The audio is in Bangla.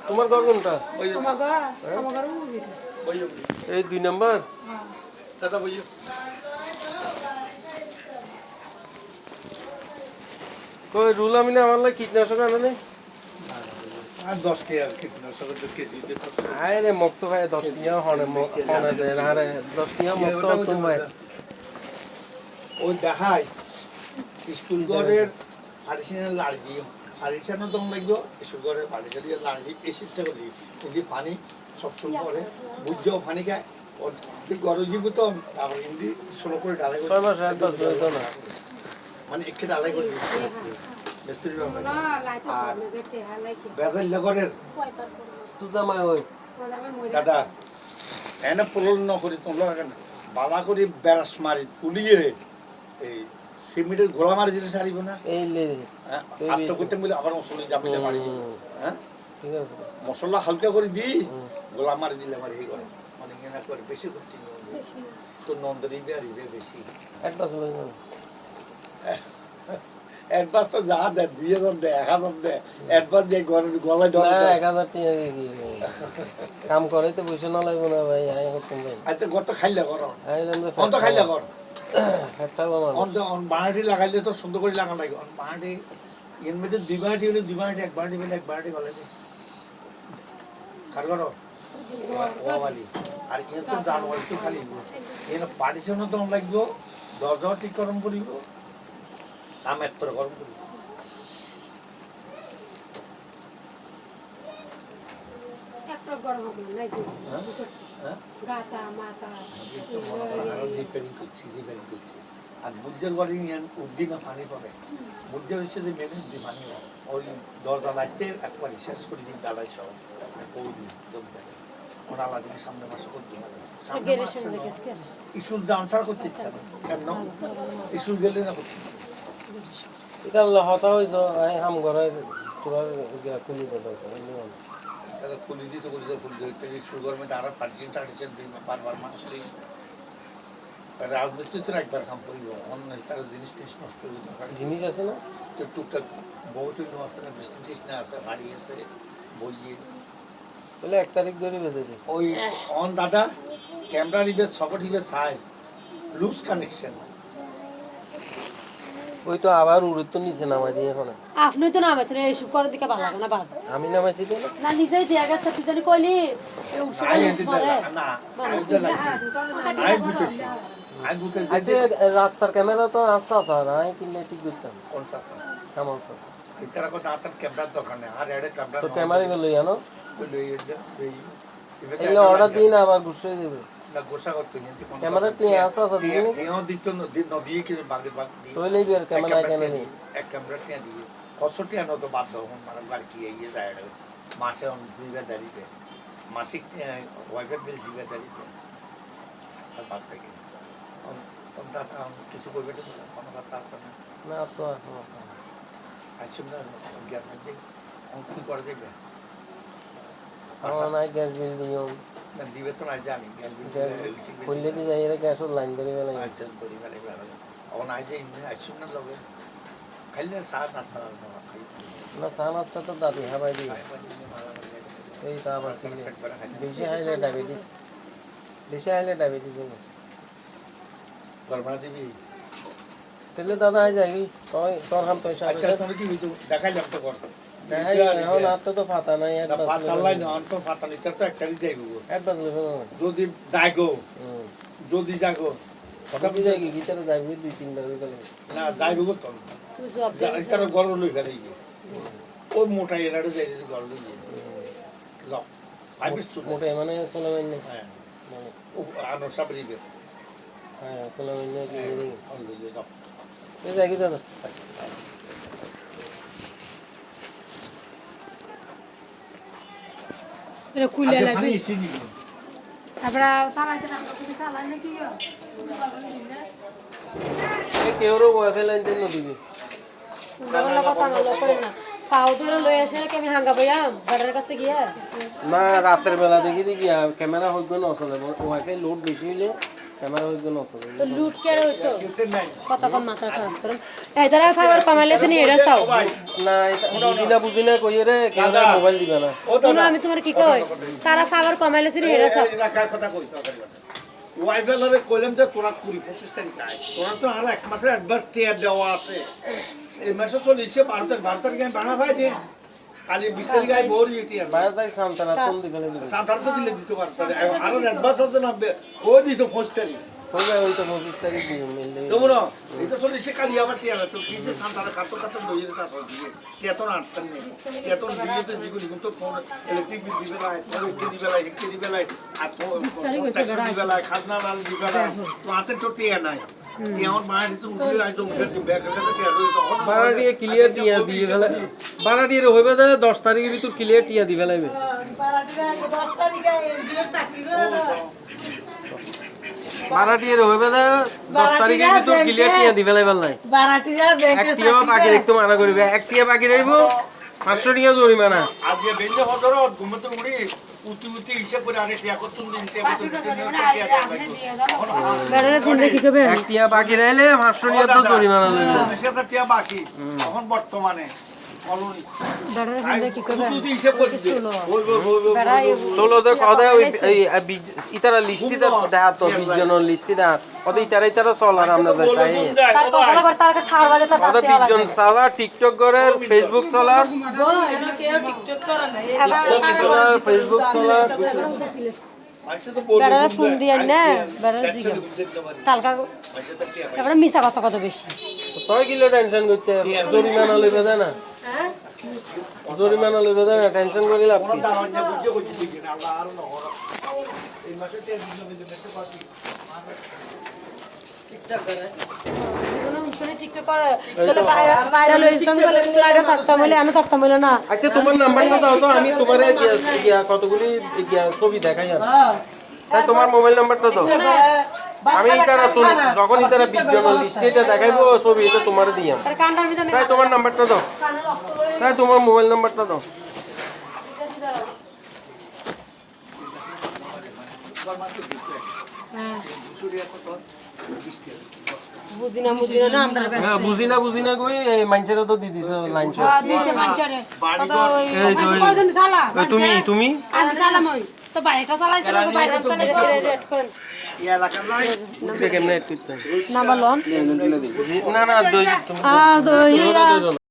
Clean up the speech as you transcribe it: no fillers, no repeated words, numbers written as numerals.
তোমার ঘর কোনটা? আমার এই 2 নাম্বার। দাদা বুঝিও কই রুল আমি না আমার লাগে কীটনাশক আনে নাই। আর 10 টাকা কীটনাশকের তো কেজি দিতে আরে মুক্ত ভাই 10 টাকা হনে দেয় আরে 10 টাকা মুক্ত তুমি ভাই ওই দেখাই স্কুল ঘরের আর্টিসিয়াল লাড়ি আর্টিসিয়ানও দম লাগবে স্কুল ঘরের আর্টিসিয়াল লাড়ি এসিসটা করে যদি পানি সবসময় করে বুঝছেও পানি খায় ওর গরম জীবিত তারপর হিন্দি স্লো করে ডালাই করে 6 মাস 7 মাস হইতো না মানে একটু ডালাই করে মিস্ত্রি আর বেজাল লগরের তুই জামাই হই দাদা এনে পলন নকরি তোমরা বালা করে বেড়াস মারি তুলিয়ে এই সিমেন্টের ঘোড়া মারি দিলে সারিব না এই লে আস্তে করতে বলে আবার মশলা জাপিলে মারি হ্যাঁ ঠিক আছে মশলা হালকা করে দিই গোলা মারি দিলে আমার এই করে মানে না করে বেশি করতে তো নন্দরি বেরিয়ে বেশি অ্যাডভান্স লই না অ্যাডভান্স তো যা দেয় 2000 দেয় 1000 দেয় অ্যাডভান্স দিয়ে গলায় ধরে না 1000 টাকা দিয়ে কি কাম করে তো পয়সা না লাগবে না ভাই আই করতে ভাই আচ্ছা গত খাইলে করো আইলাম তো অন্ত খাইলে কর একটা আমার অন্ত বানাটি লাগাইলে তো সুন্দর করে লাগানো লাগে বানাটি এর মধ্যে 2 বাটি হলে 2 বাটি 1 বাটি হলে 1 বাটি ভালো লাগে কার করো ওয়ালি আর এর তো জানুয়ারি তো খালি এর পার্টিশনও তো লাগবে 10 ঠিক গরম করিব আমের তোর গরম করিব একটা গরম হবে না নাকি গাতা মাথা রিপেয়ারিং করছি আর বুদ্ধের বাড়ি উদ্দিনে পানি পাবে বুদ্ধের হচ্ছে যে মেনে দি পানি ওই দরজা লাগতে একবার শেষ করে দিন ডালাই সহ আর কৌ দিন যোগ দেয় ওরা আলাদিন সামনে মাসে করতে হবে ইস্যুর আনসার করতে কেন ইস্যুর গেলে না করতে এটা হতা হইছ আই হাম ঘরে তোরা খুলি দে তাহলে খুলি দিতে করেছে খুলি দিতে ইস্যুর গরমে আরো পার্টিশন দিই বারবার মানুষ রাজমিস্ত্রি তো একবার কাম করিব অন্য তারা জিনিস নষ্ট করে দিতে জিনিস আছে না তো টুকটাক বহুত আছে না বৃষ্টি না আছে বাড়ি আছে বইয়ে বলে 1 তারিখ ধরে বেঁধে দে ওই অন দাদা ক্যামেরা নিবে সবট নিবে সাই লুজ কানেকশন ওই তো আবার উড়ে তো নিচে নামাই দিয়ে এখন আপনি তো নামাইছেন এইসব করে দিকে ভালো লাগে না বাজ আমি নামাইছি তো না নিজেই দিয়া গেছে তুই জানি কইলি এই উৎসবে ইউজ করে না আই বুঝতেছি আচ্ছা রাস্তার ক্যামেরা তো আচ্ছা স্যার আই কিনলে ঠিক করতাম কোন সাসা কেমন স্যার ইতারা কো দাঁতার ক্যামেরা দরকার নেই আর এড়ে ক্যামেরা তো ক্যামেরা গুলো জানো তো লই এই অর্ডার দিন আবার ঘুষে দেবে না গোসা করতে কিন্তু ক্যামেরা টি আচ্ছা স্যার দিন দিও দিত নদী কি বাগে বাগ দি তোইলে বিয়ার ক্যামেরা কেন নেই এক ক্যামেরা টিয়া দিয়ে কষ্টটি আনো তো বাদ দাও মানে বার কি এই যায় মাসে অন দিবে দাঁড়িয়ে মাসিক ওয়াইফাই বিল দিবে দাঁড়িয়ে আর বাদ থাকে তোমরা কিছু করবে তো কোনো কথা আছে না না তো এখন আচ্ছা না গ্যাপ দিই অঙ্কন করে দেবে আমার নাই গ্যাস বিল দিও না দিবে তো না জানি গ্যাস বিল কইলে তো যাই এর গ্যাস লাইন ধরে গেল আচ্ছা করি গেলে ভালো ও নাই যে আইসুম না লগে খাইলে সার নাস্তা না চা নাস্তা তো দাবি হাবাই দি এই তা আবার বেশি হাইলে ডায়াবেটিস হবে গরমা দিবি তাহলে দাদা আই যাবি তোর হাম পয়সা আচ্ছা তুমি কি বুঝো দেখাই যাবে তো কর দেখাই এখন আর তো পাতা নাই না পাতা লাই না অন্ত পাতা নিতে তো একটাই যাইবো অ্যাডভান্স লেভেল যদি যাইগো যদি যাগো কথা বুঝাই কি ভিতরে যাইবি 2-3 বার গেলে না যাইবো তো তুই জব যাই তার গরম লই ফেলে ওই মোটা এরাড়ে যাই গরম লই ল আইবিস মোটা মানে সোলামাইন না হ্যাঁ ও আনো সব দিবে হ্যাঁ সোলামাইন না কি রে অন লই দাও এই যাই কি দাদা এটা কুইলা আচ্ছা লাগবে খালি এসে নিবি তারপর চালাইতে না তুমি চালাই নাকি এই কেউরো ওয়াইফাই লাইন দেন দিবি বড় কথা বলো করে না পাও ধরে লই আসে নাকি আমি হাঙ্গা বইয়াম বাড়ির কাছে গিয়া না রাতের বেলা দেখি ক্যামেরা হইব না চলে ওয়াইফাই লোড বেশি হইলে ক্যামেরা ওই জন্য অফ তো লুট কে হইতো কিসের নাই কত কম মাথা খারাপ করেন এই দ্বারা ফাইবার কমাইলেছে নি এটা চাও না এটা বুঝি না কই রে কেউ মোবাইল দিবে না শুনো আমি তোমার কি কই তারা ফাইবার কমাইলেছে নি এটা চাও রাখার কথা কই সরকারি কথা ওয়াইফাইলারে কইলাম যে তোরা 25 তারিখ আয় তোরা তো আর এক মাসের অ্যাডভান্স টিয়ার দেওয়া আছে এই মাসে চলে এসে 12 তারিখে আমি বানা ভাই দিয়ে কালি 20 তারিখে আই ভোর টিয়ার 22 তারিখ সান্তানা কোন দিবে সাঁতার তো দিলে দিতে পারতো আর অ্যাডভান্স আছে না কই দিত 5 তারিখ কইবে ওই তো 25 তারিখ দিয়ে মিললে তোমরা এটা চলে এসে কালি আবার টিয়ার তো কি যে সাঁতার কাটো দইয়ে তারপর দিয়ে টিয়াতন আটতেন নেই টিয়াতন দিয়ে তো জিগুনি কিন্তু ফোন ইলেকট্রিক বিল দিবে না ইলেকট্রিক দিবে না হেক্টে দিবে না আর তো ট্যাক্স দিবে না খাজনা লাল দিবে না তো হাতে তো টিয়া নাই টিয়ার মায়ের তো উঠে আই তো মুখের দিবে কাছে টিয়া রই তখন বারাটিয়ে ক্লিয়ার দিয়ে ফেলে বারাটিয়ে হইবে 10 তারিখের ভিতর ক্লিয়ার টিয়া দিবে লাইবে বারাটিয়ে হইবে 10 তারিখের ভিতর ক্লিয়ার টিয়া দিবে লাইবে নাই বারাটিয়া ব্যাংকের একটিও বাকি রাখতে মানা করবে একটিও বাকি রাখবো 500 টাকা জরিমানা আজকে বেঞ্চে হদর ঘুমতে উড়ি উতি হিসাব করে আরে টিয়া করতুন দিন টিয়া বেড়ারে ফোন দেখি কবে একটিয়া বাকি রাইলে 500 টাকা তো জরিমানা লইবে সেটা টিয়া বাকি এখন বর্তমানে কলোনি বেড়ারে ফোন দেখি কবে উতি হিসাব করে দিবে বেড়াই ষোলোতে কদে ওই ইতারা লিস্টিতে দেখা তো 20 জনের লিস্টি দেখা কত ইতারা চল আর আমরা যাই চাই তার কখনো করে তার ঠাড় বাজে তা কত 20 জন চালা টিকটক করে ফেসবুক চালা ফেসবুক চালা বেড়ারে ফোন দিয়ে না বেড়ারে জিগা কালকা তারপরে মিছা কথা কত বেশি তুই কিলো টেনশন করতে জরিমানা লইবে না জরিমানা লইবে না টেনশন করি লাভ কি আচ্ছা তোমার নাম্বারটা দাও তো আমি তোমারে কতগুলি ছবি দেখাই আর তাই তোমার মোবাইল নাম্বারটা দাও আমি ইতারা যখন ইতারা 20 জনের লিস্টে এটা দেখাইবো ছবি এটা তোমার দিয়াম তাই তোমার নাম্বারটা দাও তাই তোমার মোবাইল নাম্বারটা দাও বুঝি না কই এই মাইনছেরা তো দি দিছো লাইন শট তুমি তো বাড়িটা চালাইতে তো বাইরে চালাইতে রেড করেন ইয়া লাগান নাই কেমনে এড করতে নাম্বার লন না তুমি